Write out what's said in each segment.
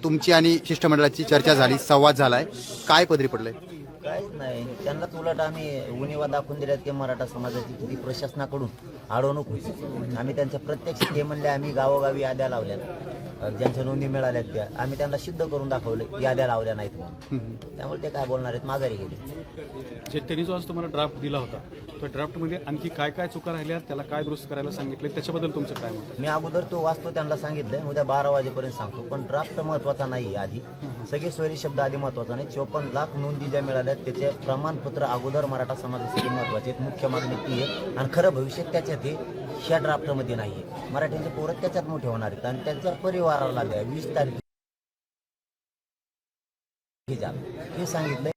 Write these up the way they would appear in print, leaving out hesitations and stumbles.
तुमची आणि शिष्टमंडळाची चर्चा झाली, संवाद झालाय, काय पदरी पडलंय? काहीच नाही, त्यांनाच उलट आम्ही उणिवा दाखवून दिल्यात की मराठा समाजाची किती प्रशासनाकडून अडवणूक होईल. आम्ही त्यांच्या प्रत्यक्ष ते म्हणले, आम्ही गावोगावी याद्या लावल्या, ज्यांच्या नोंदी मिळाल्यात त्या आम्ही त्यांना सिद्ध करून दाखवले, याद्या लावल्या नाहीत म्हणून. त्यामुळे ते काय बोलणार आहेत, माघारी गेले. त्यांनी जो आज तुम्हाला ड्राफ्ट दिला होता, त्या ड्राफ्टमध्ये आणखी काय काय चुका राहिल्या, त्याला काय दुरुस्त करायला सांगितले, त्याच्याबद्दल तुमचं काय मत? मी अगोदर तो वाचतो, त्यांना सांगितलंय उद्या 12 वाजेपर्यंत सांगतो. पण ड्राफ्ट महत्वाचा नाही, आधी सगळे सोयरी शब्द आधी महत्वाचा नाही. 54 लाख नोंदी ज्या मिळाल्या त्याचे प्रमाणपत्र अगोदर मराठा समाजासाठी महत्वाचे आहेत. मुख्य मागणी ती आहे आणि खरं भविष्य त्याच्यात आहे, ह्या ड्राफ्टमध्ये नाही आहे. मराठ्यांचे पोरं त्याच्यात मोठे होणार आहेत आणि त्यांच्या परिवाराला द्या 20 तारीख हे सांगितलंय.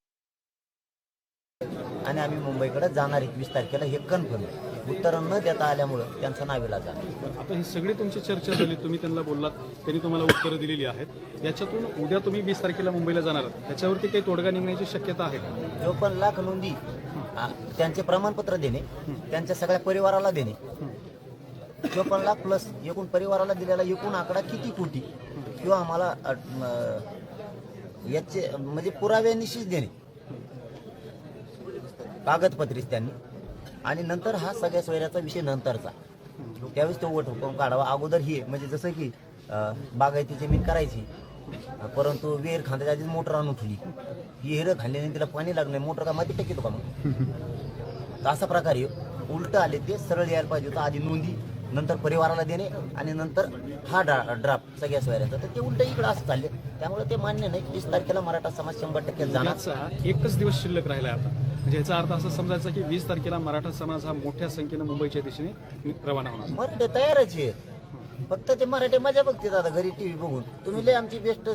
आणि आम्ही मुंबईकडे जाणार 21 तारखेला, हे कन्फर्म आहे. उत्तर न देता आल्यामुळं त्यांचं नावेला जाणार. आता ही सगळी तुमची चर्चा झाली, तुम्ही त्यांना बोललात, त्यांनी तुम्हाला उत्तरं दिलेली आहेत. याच्यातून उद्या तुम्ही 20 तारखेला मुंबईला जाणार आहात, त्याच्यावरती काही तोडगा निघण्याची शक्यता आहे का? 54 लाख नोंदी, त्यांचे प्रमाणपत्र देणे, त्यांच्या सगळ्या परिवाराला देणे. 54 लाख प्लस एकूण परिवाराला दिलेला एकूण आकडा किती कोटी, किंवा आम्हाला याचे म्हणजे पुराव्यानिशीच देणे, कागदपत्रीच त्यांनी. आणि नंतर हा सगळ्या सोयऱ्याचा विषय नंतरचा, त्यावेळेस तो वट हुकूम काढावा. अगोदर ही म्हणजे जसं की बागायती जमीन करायची, परंतु विहीर खांद्याच्या आधी मोटर आणून ठेवली, विहीर खाल्ल्याने तिला पाणी लागलं, मोटर का माती टाकीतो का मग? तर असा प्रकारे उलट आले, ते सरळ यायला पाहिजे होतं. आधी नोंदी, नंतर परिवाराला देणे आणि नंतर हा ड्राफ्ट सगळ्या सोयऱ्याचा. तर ते उलट इकडं असं चालले, त्यामुळे ते मान्य नाही. 20 तारखेला मराठा समाज 100% जाणार. याचा एकच दिवस शिल्लक राहिला आता, म्हणजे याचा अर्थ असं समजायचा की 20 तारखेला मराठा समाज हा मोठ्या संख्येनं मुंबईच्या दिशेने रवाना होणार. मराठे तयारच आहेत, फक्त ते मराठे मजा बघतात आता घरी टीव्ही बघून. तुम्ही लय आमची बेस्ट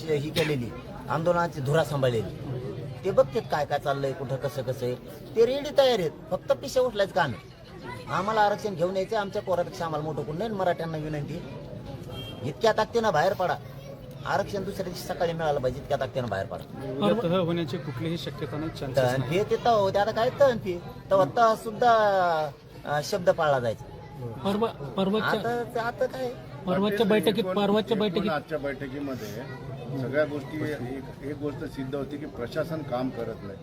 ही केलेली आंदोलनाची धुरा सांभाळलेली, ते बघतात काय काय चाललंय, कुठं कसं कसं आहे. ते रेडी तयार आहेत, फक्त पिशा उठलायच काम आहे. आम्हाला आरक्षण घेऊन यायचं, आमच्या पोरापेक्षा आम्हाला मोठं कोण नाही. मराठ्यांना विनंती, इतक्या ताकदीनं बाहेर पडा. आरक्षण दुसऱ्या दिवशी सकाळी मिळालं पाहिजे, इतक्या ताकदीनं बाहेर पडा. तह होण्याची कुठलीही शक्यता नाही, चान्सेस तहन नाही. फी ते तह होते, आता काय तहन फी तह सुद्धा शब्द पाळला जायचा. आता काय परवाच्या बैठकीमध्ये सगळ्या गोष्टी एक गोष्ट सिद्ध होती की प्रशासन काम करत नाही.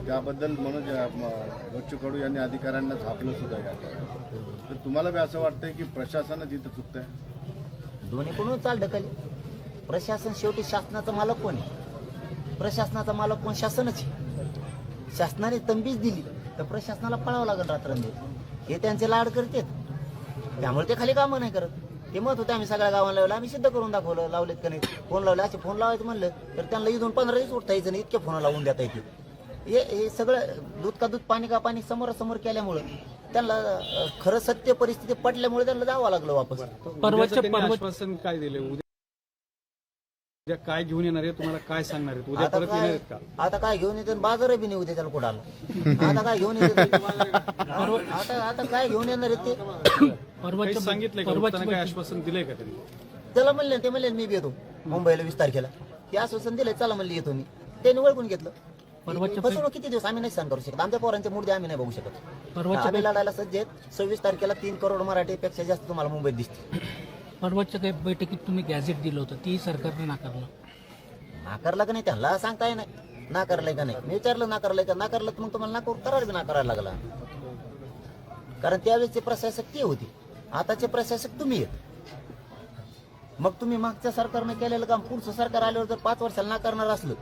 त्याबद्दल म्हणून बच्चू कडू यांनी अधिकाऱ्यांना झापलं सुद्धा यात. तर तुम्हाला बी असं वाटतंय की प्रशासनच इथं चुकतंय? दोन्ही कोण चाल ढकली. प्रशासन शेवटी शासनाचा मालक कोण आहे? प्रशासनाचा मालक कोण? शासनच आहे. शासनाने तंबीज दिली तर प्रशासनाला पळावं लागेल रात्रंदिवस. हे त्यांचे लाड करतात, त्यामुळे ते खाली कामं नाही करत. ते मत होते आम्ही सगळ्या गावाला लावलं, आम्ही सिद्ध करून दाखवलं. लावलेत का नाही? फोन लावले, असे फोन लावायचं म्हणलं तर त्यांना इथून 15 दिवस उठता यायचं नाही, इतके फोन लावून देता येते. हे सगळं दूध का दूध पाणी का पाणी समोरासमोर केल्यामुळं त्यांना खरं सत्य परिस्थिती पटल्यामुळे त्यांना जावं लागलं वापस. आश्वासन काय दिले? उद्या काय घेऊन येणार आहे, तुम्हाला काय सांगणार आहेत? उद्या परत येणार आहेत का? आता काय घेऊन येते? बाजार बी नाही उद्या त्याला कुठं आला. आता काय घेऊन येते? आता काय घेऊन येणार आहेत ते? काही सांगितलंय का? उद्या काय आश्वासन दिलंय का त्यांनी? त्याला म्हणले, ते म्हणले मी बी येतो मुंबईला 20 तारखेला. ते आश्वासन दिलंय, चला म्हणले येतो मी. त्यांनी ओळखून घेतलं. फसवणूक किती दिवस आम्ही नाही सहन करू शकत. आमच्या पोरांचे मुर्दे आम्ही नाही बघू शकत. आम्ही लढायला सज्ज आहेत. 26 तारखेला 3 करोड मराठीपेक्षा जास्त तुम्हाला मुंबईत दिसते. परवाच्या काही बैठकीत तुम्ही गॅझेट दिलं होतं, ती सरकारने नाकारलं. नाकारलं का नाही त्यांना सांगता येईल नाही. नाकारलंय का नाही मी विचारलं, नाकारलंय का? नाकारलं तर मग तुम्हाला करार बी नाकारायला लागला. कारण त्यावेळेसचे प्रशासक ती होती, आताचे प्रशासक तुम्ही आहेत. मग तुम्ही मागच्या सरकारने केलेलं काम पुढचं सरकार आल्यावर जर 5 वर्षाला नाकारणार असलं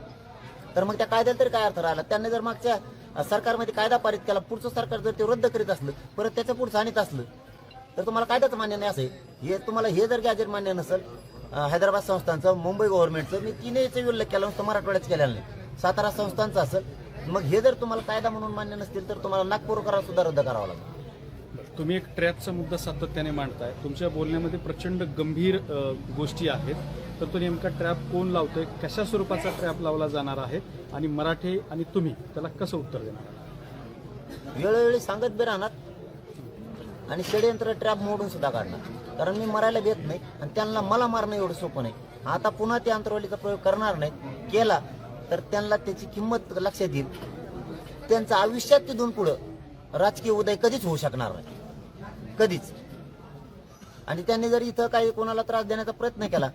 तर मग त्या कायद्याला तरी काय अर्थ राहिला? त्यांनी जर मागच्या सरकारमध्ये कायदा पारित केला, पुढचं सरकार जर ते रद्द करीत असलं, परत त्याच्या पुढचं आणत असलं तर तुम्हाला कायद्याचं मान्य नाही असेल. हे तुम्हाला हे जर गॅजेट मान्य नसेल, हैदराबाद संस्थांचं, मुंबई गव्हर्नमेंटचं, मी तिन्हीचा उल्लेख केला, नुसतं मराठवाड्याच केलेला नाही, सातारा संस्थांचं असेल, मग हे जर तुम्हाला कायदा म्हणून मान्य नसतील तर तुम्हाला नागपूर करार सुद्धा रद्द करावा लागेल. तुम्ही एक ट्रॅपचा मुद्दा सातत्याने मांडताय. तुमच्या बोलण्यामध्ये प्रचंड गंभीर गोष्टी आहेत. तर तो नेमका ट्रॅप कोण लावतोय, कशा स्वरूपाचा ट्रॅप लावला जाणार आहे आणि मराठे आणि तुम्ही त्याला कसं उत्तर देणार? वेळोवेळी सांगत बी राहणार आणि षडयंत्र ट्रॅप मोडून सुद्धा काढणार. कारण मी मरायला भेट नाही आणि त्यांना मला मारणं एवढं सोपं नाही. आता पुन्हा ते अंतरवालीचा प्रयोग करणार नाही. केला तर त्यांना त्याची किंमत लक्षात येईल. त्यांचं आयुष्यात तिथून पुढं राजकीय उदय कधीच होऊ शकणार नाही, कधीच. आणि त्यांनी जर इथं काही कोणाला त्रास देण्याचा प्रयत्न केला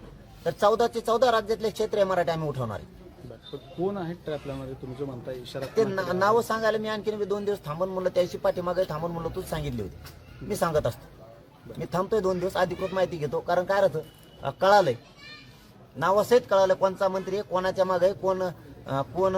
तर 14चे 14 राज्यातले क्षेत्रीय मराठी आम्ही उठवणार आहे. बरं. तर कोण आहे ट्रॅप लावणारे तुम्ही जो म्हणताय इशारा ते नावं सांगायला मी आणखीन 2 दिवस थांबून म्हणलं, त्याशी पाठीमागे थांबून म्हणलं तूच सांगितली होती. मी सांगत असतो, मी थांबतोय 2 दिवस, अधिकृत माहिती घेतो. कारण काय राहतं, कळालंय, नावासहित कळालं कोणचा मंत्री आहे, कोणाच्या मागे आहे, कोण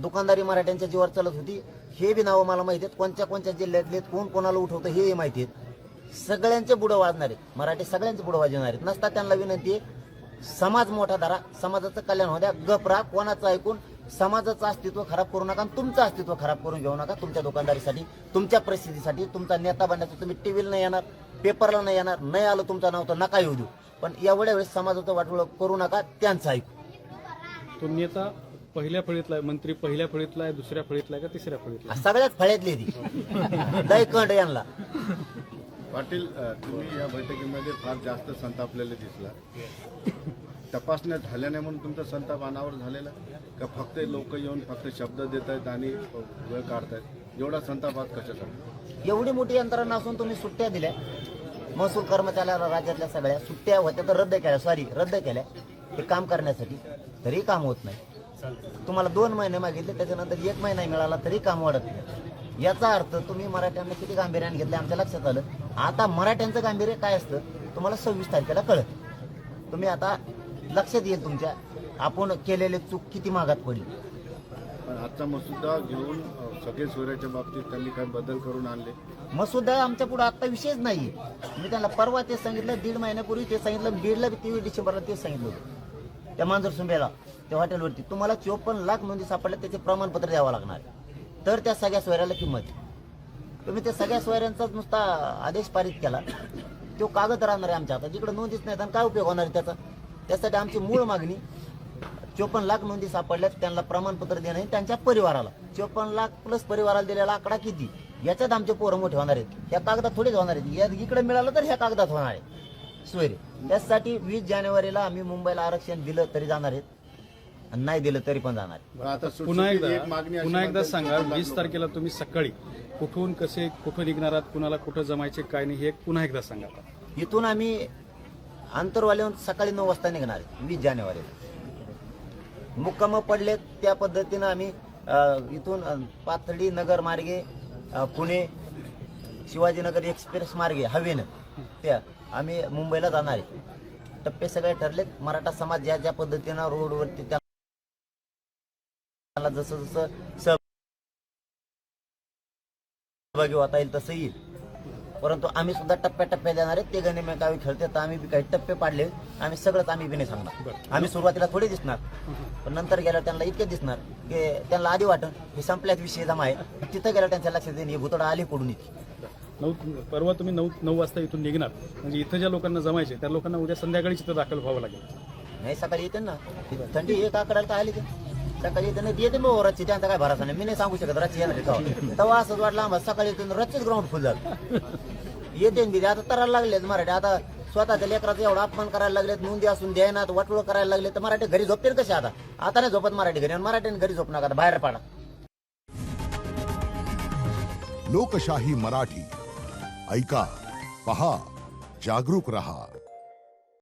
दुकानदारी मराठ्यांच्या जीवावर चालत होती, हे बी नावं मला माहिती आहेत. कोणत्या जिल्ह्यातले कोण कोणाला उठवतं हे माहिती आहेत. सगळ्यांचे बुडं वाजणार आहेत मराठी, सगळ्यांचे बुडं वाजवणार आहेत. नसता त्यांना विनंती आहे, समाज मोठा धरा, समाजाचं कल्याण होऊ द्या, गप राहा, कोणाचं ऐकून समाजाचं अस्तित्व खराब करू नका, तुमचं अस्तित्व खराब करून घेऊ नका. तुमच्या दुकानदारीसाठी, तुमच्या प्रसिद्धीसाठी, तुमचा नेता बनण्यासाठी तुम्ही टीव्हीला नाही येणार, पेपरला नाही येणार, नाही आलं तुमचं नाव तर नका येऊ देऊ, पण एवढ्या वेळेस समाजाचं वाटोळं करू नका, त्यांचं ऐकू. तो नेता पहिल्या फळीतला आहे, मंत्री पहिल्या फळीतला आहे, दुसऱ्या फळीतला आहे का तिसऱ्या फळीतला सगळ्याच फळ्यातली ती दैकंड यांना. पाटील, तुम्ही या बैठकीमध्ये फार जास्त संतापलेले दिसला. तपासण्या झाल्या नाही म्हणून तुमचा संताप अनावर झालेला का फक्त लोक येऊन फक्त शब्द देत आहेत आणि वेळ काढतायत? एवढा संताप आज कशासाठी? एवढी मोठी यंत्रणा असून तुम्ही सुट्ट्या दिल्या, महसूल कर्मचाऱ्याला राज्यातल्या सगळ्या सुट्ट्या होत्या तर रद्द केल्या हे काम करण्यासाठी, तरी काम होत नाही. तुम्हाला 2 महिने मागितले, त्याच्यानंतर 1 महिना मिळाला तरी काम वाढत नाही. याचा अर्थ तुम्ही मराठ्यांना किती गांभीर्याने घेतले आमच्या लक्षात आलं. आता मराठ्यांचं गांभीर्य काय असतं तुम्हाला 26 तारखेला कळत. तुम्ही आता लक्षात येईल तुमच्या आपण केलेले चूक किती मागात पडली. पण आजचा मसुदा घेऊन सगळे सोयऱ्याच्या बाबतीत त्यांनी काही बदल करून आणले. मसुदा आमच्या पुढे आता विषयच नाही. मी त्यांना परवा ते सांगितलं, 1.5 महिन्यापूर्वी ते सांगितलं, बीडला 23 डिसेंबरला ते सांगितलं होतं त्या मांजरसुंबेला त्या हॉटेलवरती, तुम्हाला 54 लाख नोंदी सापडल्या, त्याचे प्रमाणपत्र द्यावं लागणार, तर त्या सगळ्या सोयऱ्याला किंमत. तुम्ही त्या सगळ्या सोयऱ्यांचाच नुसता आदेश पारित केला, तो कागद राहणार आहे आमच्या हातात, जिकडे नोंदीच नाही तर काय उपयोग होणार आहे त्याचा. त्यासाठी आमची मूळ मागणी 54 लाख नोंदी सापडल्यात, त्यांना प्रमाणपत्र देणं आहे, त्यांच्या परिवाराला 54 लाख प्लस परिवाराला दिलेला आकडा किती, याच्यात आमचे पोरं मोठे होणार आहेत. ह्या कागदात थोडीच होणार आहेत, इकडे मिळालं तर ह्या कागदात होणार आहे सोयरे. त्यासाठी 20 जानेवारीला आम्ही मुंबईला आरक्षण दिलं तरी जाणार आहेत, आणि नाही दिलं तरी पण जाणार आहे. पण आता पुन्हा एक मागणी अशी एकदा म्हणतात सांगा, की 20 तारखेला तुम्ही सकाळी कुठून निघणार आहात, कुणाला कुठं जमायचे काय नाही, हे पुन्हा एकदा सांगा. इथून आम्ही आंतरवाल्याहून सकाळी 9 वाजता निघणार आहे 20 जानेवारीला. मुक्काम पडले त्या पद्धतीनं आम्ही इथून पाथर्डी नगर मार्गे पुणे शिवाजीनगर एक्सप्रेस मार्गे हवेनं त्या आम्ही मुंबईला जाणार आहे. टप्पे सगळे ठरलेत. मराठा समाज ज्या ज्या पद्धतीनं रोडवरती त्याला जसं सहभागी होता येईल तसं येईल, परंतु आम्ही सुद्धा टप्प्याटप्प्या देणार आहे. ते गणिमेकावी खेळते तर आम्ही बी काही टप्पे पाडले, आम्ही सगळंच आम्ही बी नाही सांगणार. आम्ही सुरुवातीला थोडे दिसणार, पण नंतर गेल्यावर त्यांना इतके दिसणार की त्यांना आधी वाटण हे संपल्यात विषय जमा आहे, तिथं गेल्यावर त्यांच्या लक्षात येईल हे भुतडा आली पडून येते. परवा तुम्ही 9 वाजता इथून निघणार, म्हणजे इथं ज्या लोकांना जमायचे त्या लोकांना उद्या संध्याकाळी इथं दाखल व्हावं लागेल. नाही सकाळी येते ना, थंडी एक आकडायला तर आली का सकाळी येते नाही येते मग रच्ची, त्यांचा काय भरोसा नाही. मी नाही सांगू शकत रच्ची येणार का तेव्हा असंच वाटलं आम्हाला सकाळी येते रच्चीच ग्राउंड फुल झालं येते बी. आता तरायला लागलेत मराठी, आता स्वतःच्या लेकराचा एवढा अपमान करायला लागलेत, नोंदी असून द्यायना वाटोळ करायला लागले, तर मराठी घरी झोपतील कसे? आता नाही झोपत मराठी घरी, आणि मराठीने घरी झोप नका, बाहेर पाडा. लोकशाही मराठी ऐका, पहा, जागरूक रहा.